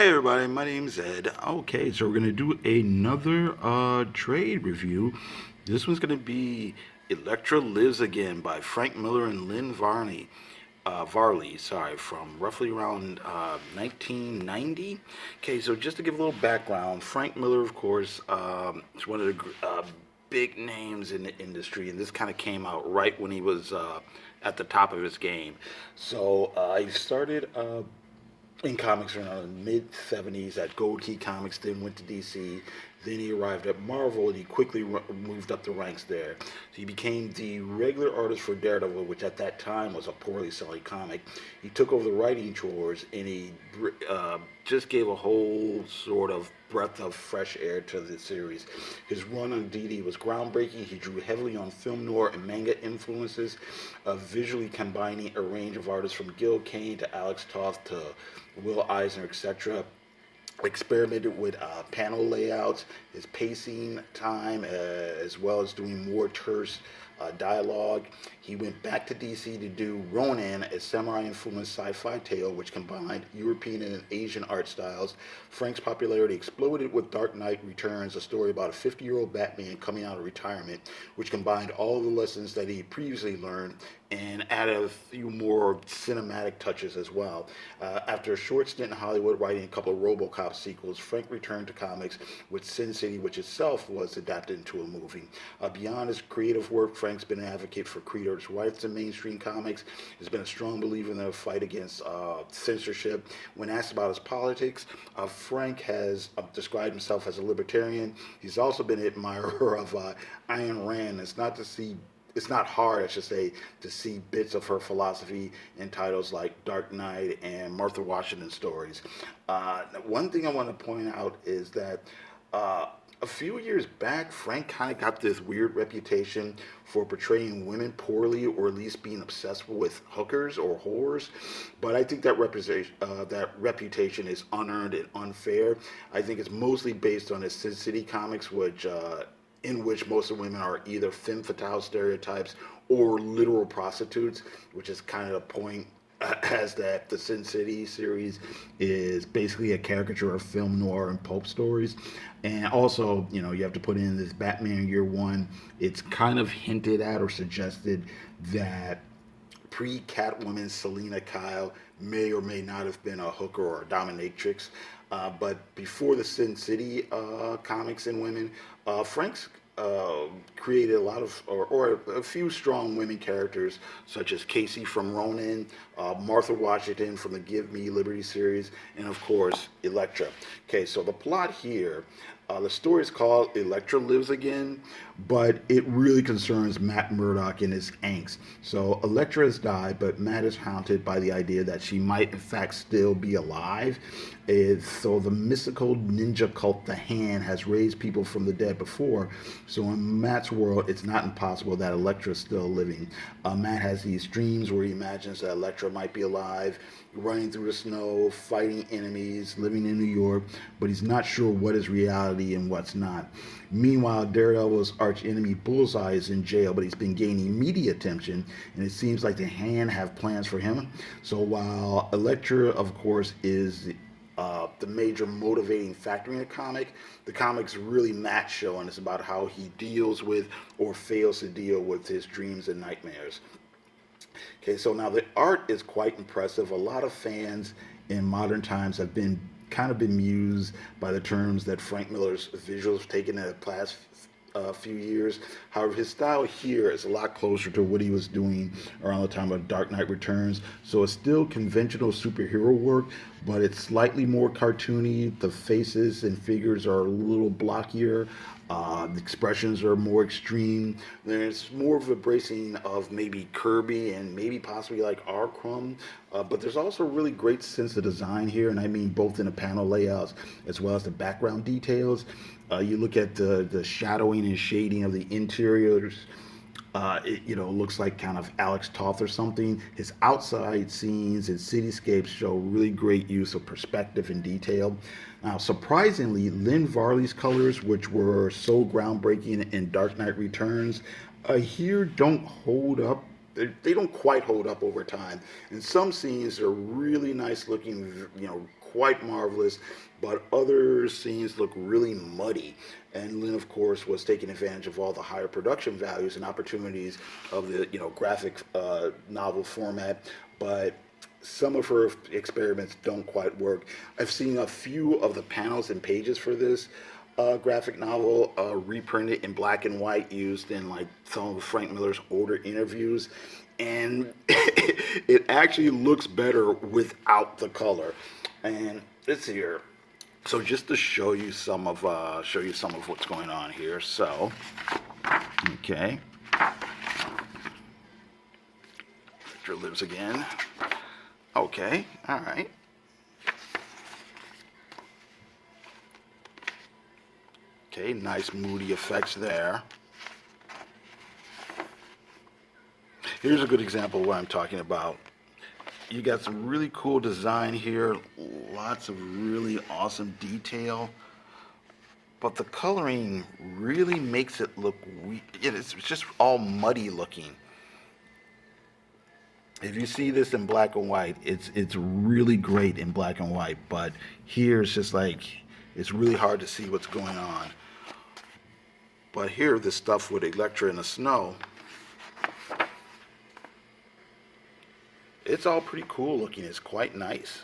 Hey everybody, my name's Ed. Okay, so we're gonna do another trade review. This one's gonna be Electra Lives Again by Frank Miller and Lynn Varley, sorry, from roughly around 1990. Okay, so just to give a little background, Frank Miller, of course, is one of the big names in the industry, and this kind of came out right when he was at the top of his game. So he started in comics around the mid 70s at Gold Key Comics, then went to DC. Then he arrived at Marvel and he quickly moved up the ranks there. So he became the regular artist for Daredevil, which at that time was a poorly selling comic. He took over the writing chores and he just gave a whole sort of breath of fresh air to the series. His run on DD was groundbreaking. He drew heavily on film noir and manga influences, visually combining a range of artists from Gil Kane to Alex Toth to Will Eisner, etc. Experimented with panel layouts, his pacing time, as well as doing more terse dialogue. He went back to DC to do Ronin, a samurai-influenced sci-fi tale which combined European and Asian art styles. Frank's popularity exploded with Dark Knight Returns, a story about a 50-year-old Batman coming out of retirement, which combined all the lessons that he previously learned and added a few more cinematic touches as well. After a short stint in Hollywood writing a couple of RoboCop sequels, Frank returned to comics with Sin City, which itself was adapted into a movie. Beyond his creative work, Frank's been an advocate for creators' rights in mainstream comics. He's been a strong believer in the fight against censorship. When asked about his politics, Frank has described himself as a libertarian. He's also been an admirer of Ayn Rand. It's not hard, I should say, to see bits of her philosophy in titles like Dark Knight and Martha Washington stories. One thing I want to point out is that a few years back, Frank kind of got this weird reputation for portraying women poorly, or at least being obsessed with hookers or whores. But I think that reputation is unearned and unfair. I think it's mostly based on his Sin City comics, which in which most of the women are either femme fatale stereotypes or literal prostitutes, which is kind of the point. As that the Sin City series is basically a caricature of film noir and pulp stories. And also, you have to put in this Batman Year One. It's kind of hinted at or suggested that pre-Catwoman Selena Kyle may or may not have been a hooker or a dominatrix. But before the Sin City comics and women, Frank's created a lot of, or a few strong women characters, such as Casey from Ronin, Martha Washington from the Give Me Liberty series, and of course, Elektra. Okay, so the plot here, the story is called Electra Lives Again, but it really concerns Matt Murdock and his angst. So Elektra has died, but Matt is haunted by the idea that she might in fact still be alive. So the mystical ninja cult, the Hand, has raised people from the dead before. So in Matt's world, it's not impossible that Elektra is still living. Matt has these dreams where he imagines that Elektra might be alive, running through the snow, fighting enemies, living in New York, but he's not sure what is reality and what's not. Meanwhile, Daredevil's arch enemy Bullseye is in jail, but he's been gaining media attention, and it seems like the Hand have plans for him. So while Elektra, of course, is the major motivating factor in the comic's really Matt's show, and it's about how he deals with or fails to deal with his dreams and nightmares. Okay, so now the art is quite impressive. A lot of fans in modern times have been kind of bemused by the terms that Frank Miller's visuals have taken in the past few years. However, his style here is a lot closer to what he was doing around the time of Dark Knight Returns. So it's still conventional superhero work, but it's slightly more cartoony. The faces and figures are a little blockier. The expressions are more extreme. There's more of a bracing of maybe Kirby and maybe possibly like R. Crumb. But there's also a really great sense of design here, and I mean both in the panel layouts as well as the background details. You look at the shadowing and shading of the interiors. It looks like kind of Alex Toth or something. His outside scenes and cityscapes show really great use of perspective and detail. Now, surprisingly, Lynn Varley's colors, which were so groundbreaking in Dark Knight Returns, here don't hold up they don't quite hold up over time. And some scenes are really nice looking, quite marvelous, but other scenes look really muddy. And Lynn, of course, was taking advantage of all the higher production values and opportunities of the graphic novel format, but some of her experiments don't quite work. I've seen a few of the panels and pages for this graphic novel reprinted in black and white, used in like some of Frank Miller's older interviews, and it actually looks better without the color. And it's here. So just to show you some of what's going on here. So, okay, Electra Lives again. Okay, all right. Okay, nice moody effects there. Here's a good example of what I'm talking about. You got some really cool design here, lots of really awesome detail, but the coloring really makes it look weak. It's just all muddy looking. If you see this in black and white, it's really great in black and white, but here it's just like, it's really hard to see what's going on. But here, this stuff with Elektra in the snow, it's all pretty cool looking. It's quite nice.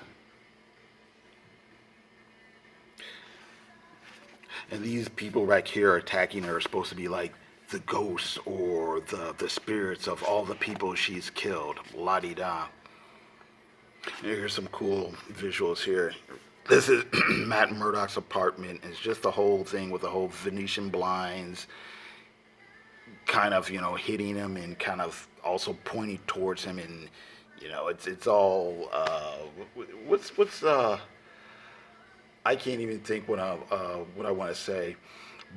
And these people right here attacking her are supposed to be like the ghosts or the spirits of all the people she's killed. La-di-da. Here's some cool visuals here. This is Matt Murdock's apartment. It's just the whole thing with the whole Venetian blinds kind of, hitting him and kind of also pointing towards him, and it's all what's I can't even think what I want to say.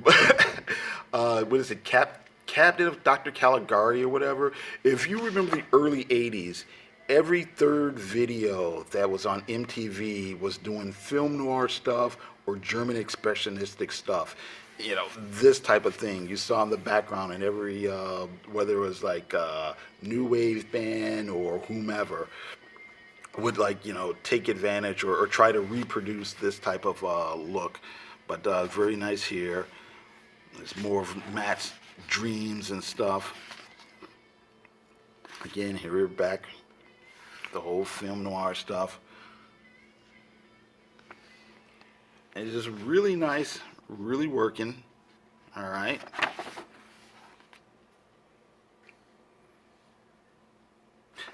What is it? Cabinet of Dr. Caligari or whatever. If you remember the early 80s, every third video that was on MTV was doing film noir stuff or German expressionistic stuff. This type of thing you saw in the background in every, whether it was like a new wave band or whomever, would take advantage or try to reproduce this type of look. But very nice here. It's more of Matt's dreams and stuff. Again, here we're back. The whole film noir stuff. And it's just really nice, really working. All right.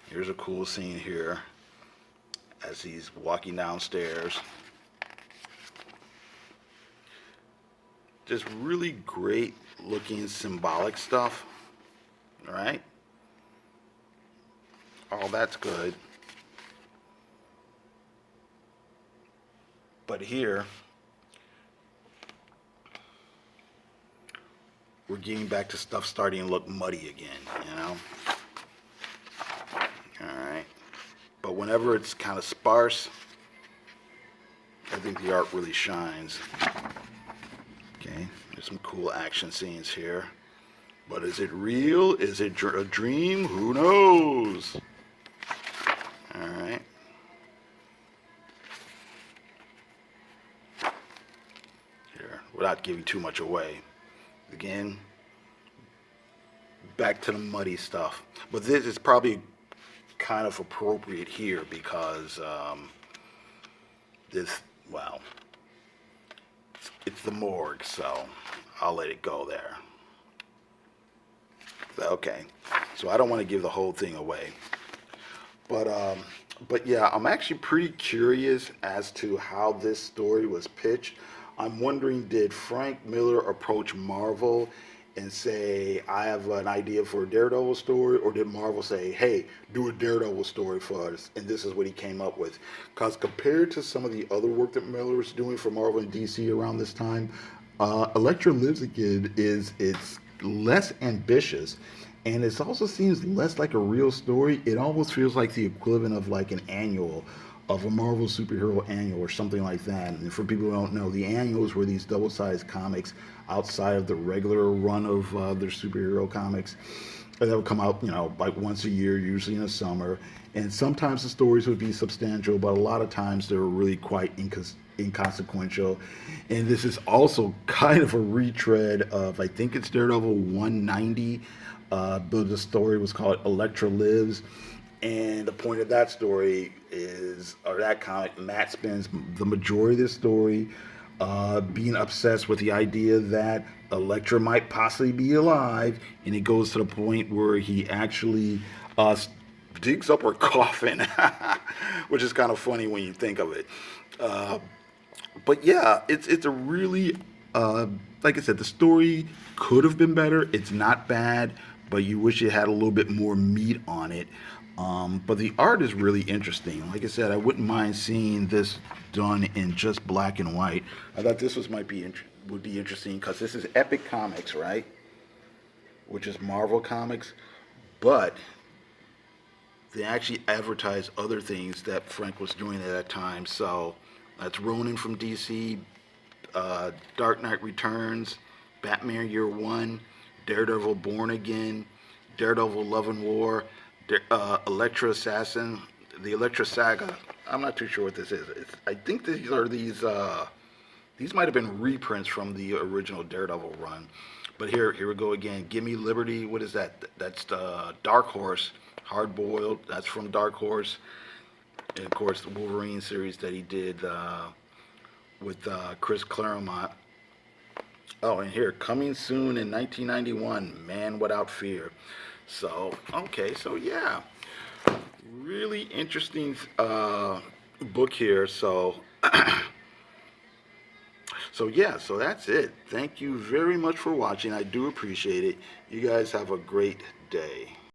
Here's a cool scene here as he's walking downstairs. Just really great looking symbolic stuff. All right. All that's good. But here, we're getting back to stuff starting to look muddy again, Alright. But whenever it's kind of sparse, I think the art really shines. Okay, there's some cool action scenes here. But is it real? Is it a dream? Who knows? Alright. Here, without giving too much away. Again, back to the muddy stuff. But this is probably kind of appropriate here because it's the morgue, so I'll let it go there. Okay, so I don't want to give the whole thing away. But yeah, I'm actually pretty curious as to how this story was pitched. I'm wondering, did Frank Miller approach Marvel and say, I have an idea for a Daredevil story, or did Marvel say, hey, do a Daredevil story for us, and this is what he came up with? Because compared to some of the other work that Miller was doing for Marvel and DC around this time, Electro Lives Again it's less ambitious, and it also seems less like a real story. It almost feels like the equivalent of like an annual of a Marvel superhero annual or something like that. And for people who don't know, the annuals were these double-sized comics outside of the regular run of their superhero comics. And that would come out, like once a year, usually in the summer. And sometimes the stories would be substantial, but a lot of times they were really quite inconsequential. And this is also kind of a retread of, I think it's Daredevil 190, but the story was called Electro Lives. And the point of that story is, or that comic, Matt spends the majority of the story being obsessed with the idea that Elektra might possibly be alive, and it goes to the point where he actually digs up her coffin, which is kind of funny when you think of it. Uh, but yeah, it's a really like I said, the story could have been better. It's not bad, but you wish it had a little bit more meat on it. But the art is really interesting. Like I said, I wouldn't mind seeing this done in just black and white. I thought this was would be interesting because this is Epic Comics, right? Which is Marvel Comics, but they actually advertise other things that Frank was doing at that time. So that's Ronin from DC, Dark Knight Returns, Batman Year One, Daredevil Born Again, Daredevil Love and War, Elektra Assassin, the Elektra Saga. I'm not too sure what this is. I think these might have been reprints from the original Daredevil run. But here we go again. Give Me Liberty. What is that? That's the Dark Horse. Hard Boiled. That's from Dark Horse. And of course, the Wolverine series that he did with Chris Claremont. Oh, and here, coming soon in 1991, Man Without Fear. So, okay, so yeah, really interesting book here. So, so yeah, so that's it. Thank you very much for watching. I do appreciate it. You guys have a great day.